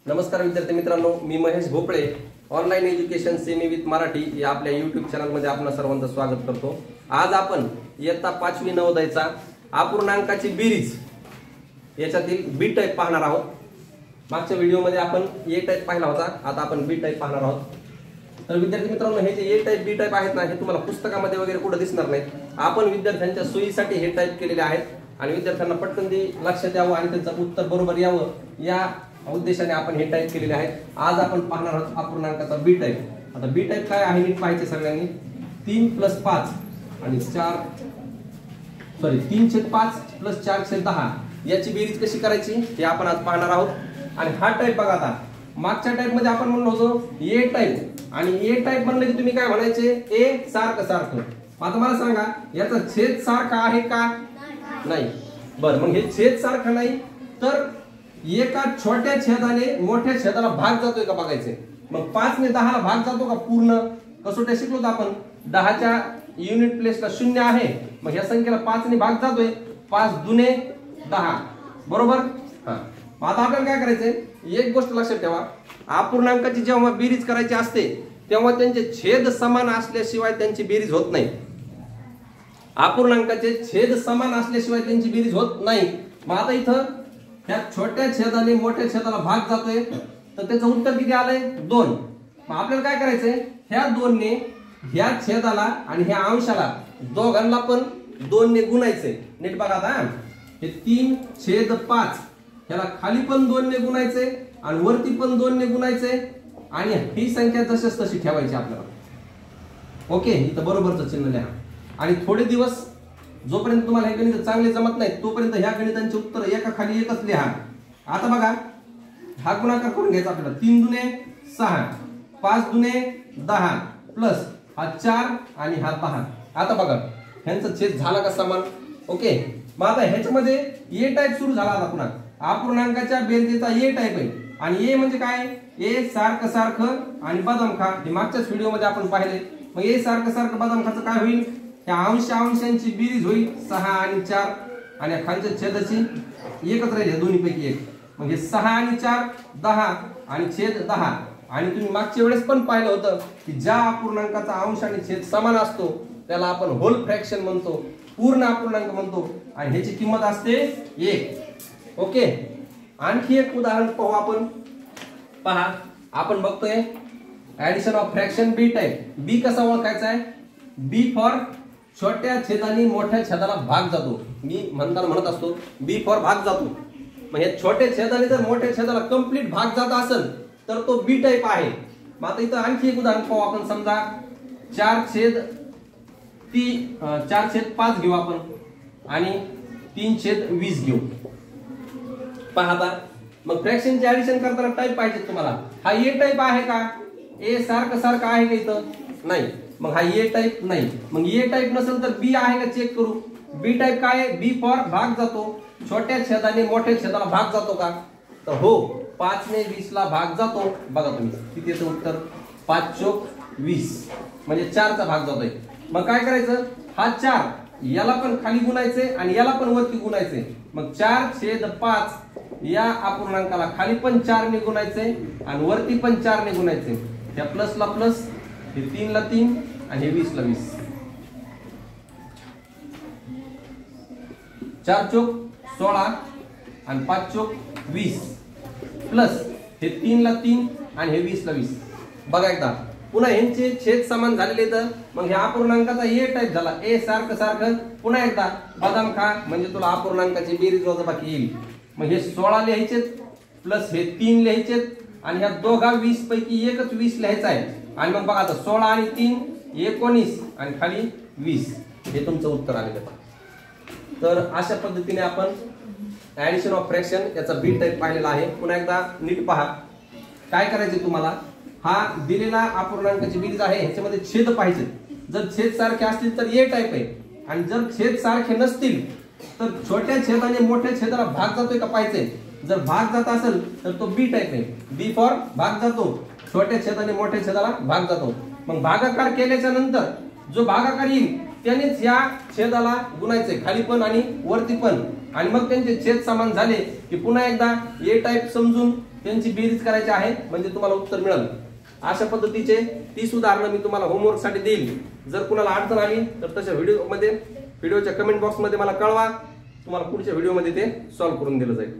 नमस्कार विद्यार्थी मित्रांनो, मी महेश भोपळे online education semi with Marathi या आपल्या YouTube चॅनल मध्ये आपणा सर्वांचं स्वागत करतो। आज आपण इयत्ता 5वी नवोदयचा अपूर्णांकाची बेरीज याच्यातील बी टाइप पाहणार आहोत। मागच्या व्हिडिओ मध्ये आपण ए टाइप पाहिला होता, आता आपण बी टाइप पाहणार आहोत। तर विद्यार्थी मित्रांनो, हे जे ए टाइप बी टाइप आहेत ना, हे तुम्हाला पुस्तकामध्ये वगैरे कुठे दिसणार नाही। आपण विद्यार्थ्यांच्या सोयीसाठी हे टाइप केलेले आहेत आणि विद्यार्थ्यांना पटकन ते लक्षात यावं आणि त्यांचं उत्तर बरोबर यावं या उद्देशाने आपण हे टाइप केलेले आहेत। आज आपण पाहणार आहोत अपूर्णांकाचा बी टाइप। आता बी टाइप काय आहे नीट पाहायचे सगळ्यांनी। 3 + 5 आणि 3/5 + 4/10 याची बेरीज कशी करायची हे आपण आज पाहणार आहोत। आणि हा टाइप बघा, आता मागच्या टाइप मध्ये आपण म्हणलो होतो ए टाइप, आणि ए टाइप म्हणलं की तुम्ही काय म्हणायचे, ए सारखं सारखं। आता मला सांगा, याचा छेद सारखा आहे का? नाही। बरं, मग हे छेद सारखं नाही तर एका छोट्या छेदाने मोठ्या छेदाला भाग जातोय का बघायचे। मग 5 ने 10 ला भाग जातो का पूर्ण? कसोट्या शिकलो आपण, 10 च्या युनिट प्लेसला 0 आहे, मग या संख्येला 5 ने भाग जातोय। 5 दुने 10 बरोबर। आता आपल्याला काय करायचंय, एक गोष्ट लक्षात ठेवा, अपूर्णांकाची जेव्हा बेरीज करायची असते तेव्हा त्यांचे छेद समान असल्याशिवाय त्यांची बेरीज होत नाही। अपूर्णांकाचे छेद समान असल्याशिवाय त्यांची बेरीज होत नाही। मग आता इथं ह्या छोट्या छेदाने मोठ्या छेदाला भाग जातोय, तर त्याचं उत्तर किती आलंय? 2। मग आपल्याला काय करायचंय, ह्या 2 ने ह्या छेदाला आणि ह्या अंशाला दोघांना पण 2 ने गुणायचंय। नीट बघा, आता हे 3/5 ह्याला खाली पण 2 ने गुणायचंय आणि वरती पण 2 ने गुणायचंय, आणि ही संख्या तशीच तशी ठेवायची आपल्याला। ओके, इथं बरोबरचं चिन्ह लिहा। आणि थोडे दिवस जोपर्यंत तुम्हाला हे गणित चांगले जमत नाही तोपर्यंत ह्या गणितांचे उत्तर एका खाली एकच लिहा। आता बघा, हा गुणाकार करून घ्यायचा आपल्याला। 3 दुने 6, 5 दुने 10 प्लस हा 4 आणि हा 10। आता बघा, ह्यांचा छेद झाला का समान? ओके, मग आता ह्याच्यामध्ये ए टाइप सुरू झाला। आता पुन्हा अपूर्णांकाच्या बेरजेचा ए टाइप आहे, आणि ए म्हणजे काय? ए सारखं सारखं आणि बदाम खा, हे मागच्याच व्हिडिओ मध्ये आपण पाहिले। मग ए सारखं सारखं बदाम खाचं काय होईल? ह्या अंशांची बेरीज होईल 6 आणि 4, आणि खालच्या छेदाची एकच राहील दोन्ही पैकी एक। मग हे 6 आणि 4 10 आणि छेद 10। आणि तुम्ही मागच्या वेळेस पण पाहिलं होतं की ज्या अपूर्णांकाचा अंश आणि छेद समान असतो त्याला आपण होल फ्रॅक्शन म्हणतो, पूर्ण अपूर्णांक म्हणतो, आणि ह्याची किंमत असते 1। ओके, आणखी एक उदाहरण पाहू आपण। पहा, आपण बघतोय addition of fraction B type. B कसा ओळखायचा आहे? बी फॉर छोट्या छेदाने मोठ्या छेदाला भाग जातो। मी म्हणत असतो बी फॉर भाग जातो। मग हे छोट्या छेदाने जर मोठ्या छेदाला कंप्लीट भाग जात असेल तर तो बी टाइप आहे। मग आता इथं आणखी एक उदाहरण पाहू आपण। समजा 4/5 घेऊ आपण आणि 3/20 घेऊ। पहा आता, मग फ्रॅक्शनचे ऍडिशन करताना टाइप पाहिजे तुम्हाला। हा ए टाइप आहे का? ए सारखं सारखं आहे का इथं? नाही। मग हा ए टाइप नाही। मग ए टाइप नसेल तर बी आहे का चेक करू। बी टाइप काय आहे? बी फॉर भाग जातो, छोट्या छेदाने मोठ्या छेदाला भाग जातो का? तर हो, 5 ने 20 ला भाग जातो। बघा तुम्ही किती येतं उत्तर, 5/20 म्हणजे 4चा भाग जातोय। मग काय करायचं, हा 4 याला पण खाली गुणायचे आणि याला पण वरती गुणायचे। मग 4/5 या अपूर्णांकाला खाली पण 4 ने गुणायचे आणि वरती पण 4 ने गुणायचे। त्या प्लस ला प्लस, हे 3 ला 3 आणि हे 20 ला 20। 4 चोक 16 आणि 5 चोक 20 प्लस हे 3 ला 3 आणि हे 20 ला 20। बघा एकदा पुन्हा यांचे छेद समान झालेले, तर मग ह्या अपूर्णांकाचा ए टाइप झाला। ए सारखं सारखं पुन्हा एकदा बदाम खा, म्हणजे तुला अपूर्णांकाची बेरीज वजाबाकी येईल। मग हे 16 लिहायचे प्लस हे 3 लिहायचे, आणि ह्या दोघा 20 पैकी एकच 20 लिहायचा आहे। आणि मग बघा आता 16 आणि 3 19 आणि खाली 20, हे तुमचं उत्तर आलेलं आहे। तर अशा पद्धतीने आपण ऍडिशन ऑफ फ्रॅक्शन याचा बी टाइप पाहिलेला आहे। पुन्हा एकदा नीट पहा, काय करायचे तुम्हाला। हा दिलेला अपूर्णांकाची बेरीज आहे, ह्याच्यामध्ये छेद पाहिजे। जर छेद सारखे असतील तर ए टाइप आहे, आणि जर छेद सारखे नसतील तर छोट्या छेदाने मोठ्या छेदाला भाग जातोय का पाहिजे। जर भाग जात असेल तर तो बी टाइप आहे। बी फॉर भाग जातो, छोट्या छेदाने मोठ्या छेदाला भाग जातो। मग भागाकार केल्याच्या नंतर जो भागाकार येईल त्यानेच या छेदाला गुणायचे, खाली पण आणि वरती पण, आणि मग त्यांचे छेद समान झाले की पुन्हा एकदा ए टाइप समजून त्यांची बेरीज करायची आहे, म्हणजे तुम्हाला उत्तर मिळेल. अशा पद्धतीचे 30 उदाहरणं मी तुम्हाला होमवर्क साठी देईल. जर कुणाला अडचण आली तर तशा व्हिडिओच्या कमेंट बॉक्स मध्ये मला कळवा. तुम्हाला पुढच्या व्हिडिओमध्ये ते सॉल्व्ह करून दिलं जाईल.